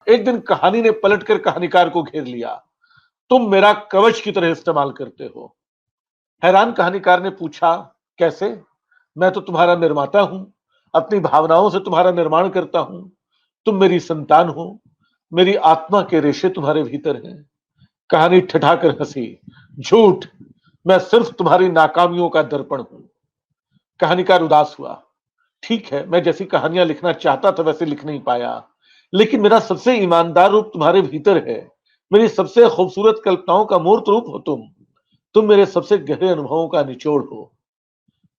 एक दिन कहानी ने पलटकर कहानीकार को घेर लिया। तुम मेरा कवच की तरह इस्तेमाल करते हो। हैरान कहानीकार ने पूछा, कैसे? मैं तो तुम्हारा निर्माता हूं, अपनी भावनाओं से तुम्हारा निर्माण करता हूं। तुम मेरी संतान हो, मेरी आत्मा के रेशे तुम्हारे भीतर हैं। कहानी ठठाकर हंसी। झूठ, मैं सिर्फ तुम्हारी नाकामियों का दर्पण हूं। कहानीकार उदास हुआ। ठीक है, मैं जैसी कहानियां लिखना चाहता था वैसे लिख नहीं पाया, लेकिन मेरा सबसे ईमानदार रूप तुम्हारे भीतर है। मेरी सबसे खूबसूरत कल्पनाओं का मूर्त रूप हो तुम मेरे सबसे गहरे अनुभवों का निचोड़ हो।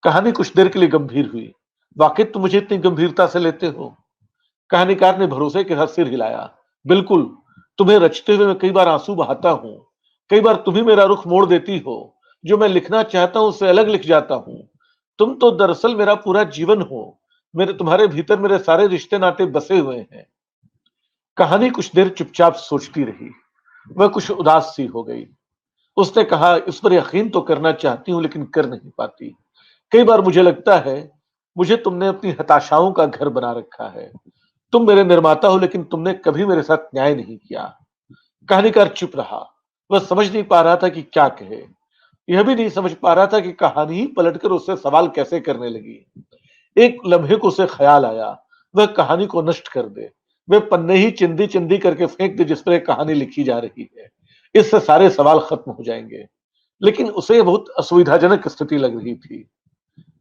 कहानी कुछ देर के लिए गंभीर हुई। वाकई तुम मुझे इतनी गंभीरता से लेते हो? कहानीकार ने भरोसे के साथ सिर हिलाया। बिल्कुल, तुम्हें रचते हुए मैं कई बार आंसू बहाता हूं। कई बार तुम ही मेरा रुख मोड़ देती हो। जो मैं लिखना चाहता हूं उससे अलग लिख जाता हूं। तुम तो दरअसल मेरा पूरा जीवन हो। मेरे तुम्हारे भीतर मेरे सारे रिश्ते नाते बसे हुए हैं। कहानी कुछ देर चुपचाप सोचती रही। वह कुछ उदास सी हो गई। उसने कहा, इस पर यकीन तो करना चाहती हूं लेकिन कर नहीं पाती। कई बार मुझे लगता है मुझे तुमने अपनी हताशाओं का घर बना रखा है। तुम मेरे निर्माता हो लेकिन तुमने कभी मेरे साथ न्याय नहीं किया। कहानीकार चुप रहा। वह समझ नहीं पा रहा था कि क्या कहे। यह भी नहीं समझ पा रहा था कि कहानी ही पलटकर उससे सवाल कैसे करने लगी। एक लम्हे को उसे ख्याल आया, वह कहानी को नष्ट कर दे। वे पन्ने ही चिंदी चिंदी करके फेंक दे जिस पर एक कहानी लिखी जा रही है। इससे सारे सवाल खत्म हो जाएंगे। लेकिन उसे बहुत असुविधाजनक स्थिति लग रही थी।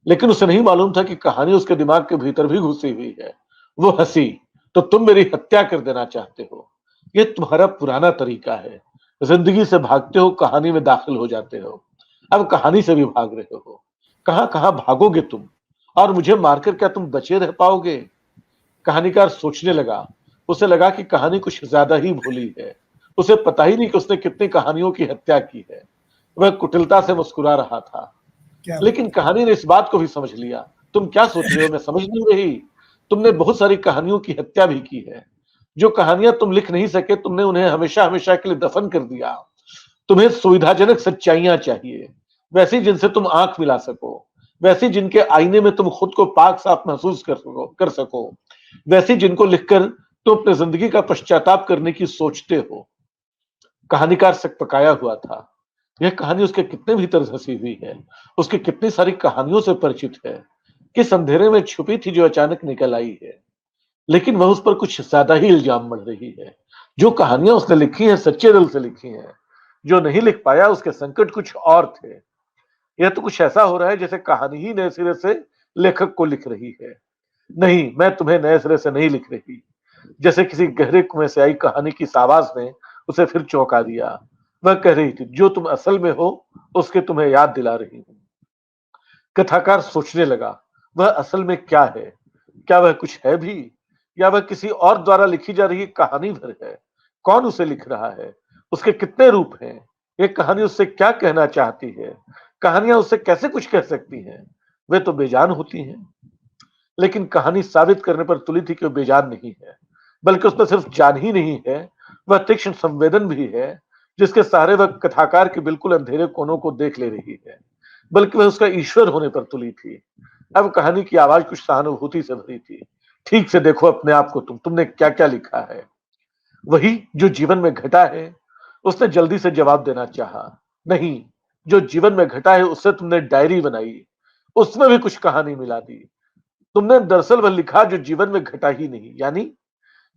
लेकिन उसे नहीं मालूम था कि कहानी उसके दिमाग के भीतर भी घुसी हुई है। वो हंसी। तो तुम मेरी हत्या कर देना चाहते हो? यह तुम्हारा पुराना तरीका है। जिंदगी से भागते हो, कहानी में दाखिल हो जाते हो। अब कहानी से भी भाग रहे हो। कहां कहां भागोगे तुम? और मुझे मारकर क्या तुम बचे रह पाओगे? कहानीकार सोचने लगा। उसे लगा कि कहानी कुछ ज्यादा ही भोली है। उसे पता ही नहीं कि उसने कितनी कहानियों की हत्या की है। वह कुटिलता से मुस्कुरा रहा था। क्या लेकिन बात कहानी ने इस बात को भी समझ लिया। तुम क्या सोच रहे हो, मैं समझ नहीं रही? तुमने बहुत सारी कहानियों की हत्या भी की है। जो कहानियां तुम लिख नहीं सके तुमने उन्हें हमेशा हमेशा के लिए दफन कर दिया। तुम्हें सुविधाजनक सच्चाइयां चाहिए, वैसी जिनसे तुम आंख मिला सको, वैसी जिनके आईने में तुम खुद को पाक साफ महसूस कर सको, वैसी जिनको लिखकर तुम अपनी जिंदगी का पश्चाताप करने की सोचते हो। कहानीकार सकपकाया हुआ था। यह कहानी उसके कितने भीतर धसी हुई है। उसकी कितनी सारी कहानियों से परिचित है। किस अंधेरे में छुपी थी जो अचानक निकल आई है। लेकिन वह उस पर कुछ ज्यादा ही इल्जाम मढ़ रही है। जो कहानियां उसने लिखी हैं सच्चे दिल से लिखी हैं। जो नहीं लिख पाया उसके संकट कुछ और थे। यह तो कुछ ऐसा हो रहा है जैसे कहानी ही नए सिरे से लेखक को लिख रही है। नहीं, मैं तुम्हें नए सिरे से नहीं लिख रही। जैसे किसी गहरे कुएं से आई कहानी की इस आवाज ने उसे फिर चौंका दिया। वह कह रही थी, जो तुम असल में हो उसके तुम्हें याद दिला रही हूं। कथाकार सोचने लगा, वह असल में क्या है? क्या वह कुछ है भी, या वह किसी और द्वारा लिखी जा रही कहानी भर है? कौन उसे लिख रहा है? उसके कितने रूप हैं? ये कहानी उससे क्या कहना चाहती है? कहानियां उससे कैसे कुछ कह सकती हैं? वे तो बेजान होती हैं। लेकिन कहानी साबित करने पर तुली थी कि वह बेजान नहीं है, बल्कि उसमें सिर्फ जान ही नहीं है, वह तीक्ष्ण संवेदन भी है, जिसके सहारे वह कथाकार के बिल्कुल अंधेरे कोनों को देख ले रही है। बल्कि वह उसका ईश्वर होने पर तुली थी। अब कहानी की आवाज कुछ सहानुभूति से भरी थी। ठीक से देखो अपने आप को, तुमने क्या क्या लिखा है? वही जो जीवन में घटा है। उसने जल्दी से जवाब देना चाहा। नहीं, जो जीवन में घटा है उससे तुमने डायरी बनाई, उसमें भी कुछ कहानी मिला दी। तुमने दरअसल वह लिखा जो जीवन में घटा ही नहीं।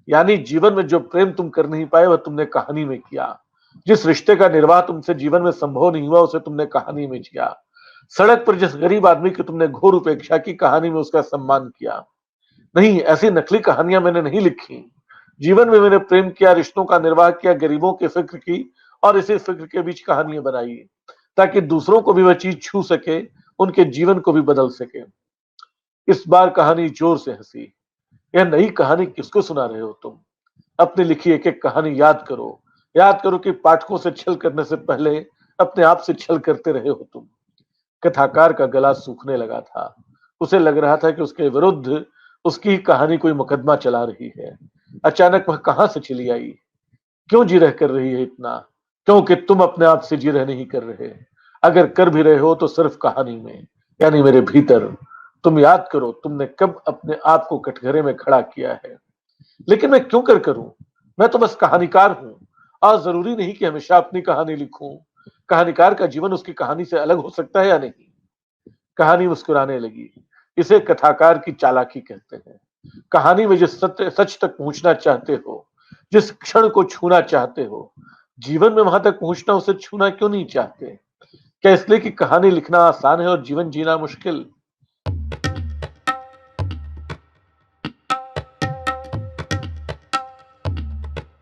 यानी जीवन में जो प्रेम तुम कर नहीं पाए वह तुमने कहानी में किया। जिस रिश्ते का निर्वाह तुमसे जीवन में संभव नहीं हुआ उसे तुमने कहानी में किया। सड़क पर जिस गरीब आदमी की तुमने घोर उपेक्षा की, कहानी में उसका सम्मान किया। नहीं, ऐसी नकली कहानियां मैंने नहीं लिखी। जीवन में मैंने प्रेम किया, रिश्तों का निर्वाह किया, गरीबों की फिक्र की, और इसी फिक्र के बीच कहानियां बनाई, ताकि दूसरों को भी वह चीज छू सके, उनके जीवन को भी बदल सके। इस बार कहानी जोर से हंसी। यह नई कहानी किसको सुना रहे हो तुम? अपनी लिखी एक एक कहानी याद करो। याद करो कि पाठकों से छल करने से पहले अपने आप से छल करते रहे हो तुम। कथाकार का गला सूखने लगा था। उसे लग रहा था कि उसके विरुद्ध उसकी ही कहानी कोई मुकदमा चला रही है। अचानक वह कहां से चली आई? क्यों जी रह कर रही है इतना? क्योंकि तुम अपने आप से जी रह नहीं कर रहे। अगर कर भी रहे हो तो सिर्फ कहानी में, यानी मेरे भीतर। तुम याद करो तुमने कब अपने आप को कटघरे में खड़ा किया है। लेकिन मैं क्यों कर करूं? मैं तो बस कहानीकार हूं, और जरूरी नहीं कि हमेशा अपनी कहानी लिखूं। कहानीकार का जीवन उसकी कहानी से अलग हो सकता है या नहीं। कहानी मुस्कुराने लगी। इसे कथाकार की चालाकी कहते हैं। कहानी में जिस सत्य सच तक पहुंचना चाहते हो, जिस क्षण को छूना चाहते हो, जीवन में वहां तक पहुंचना, उसे छूना क्यों नहीं चाहते? क्या इसलिए कि कहानी लिखना आसान है और जीवन जीना मुश्किल?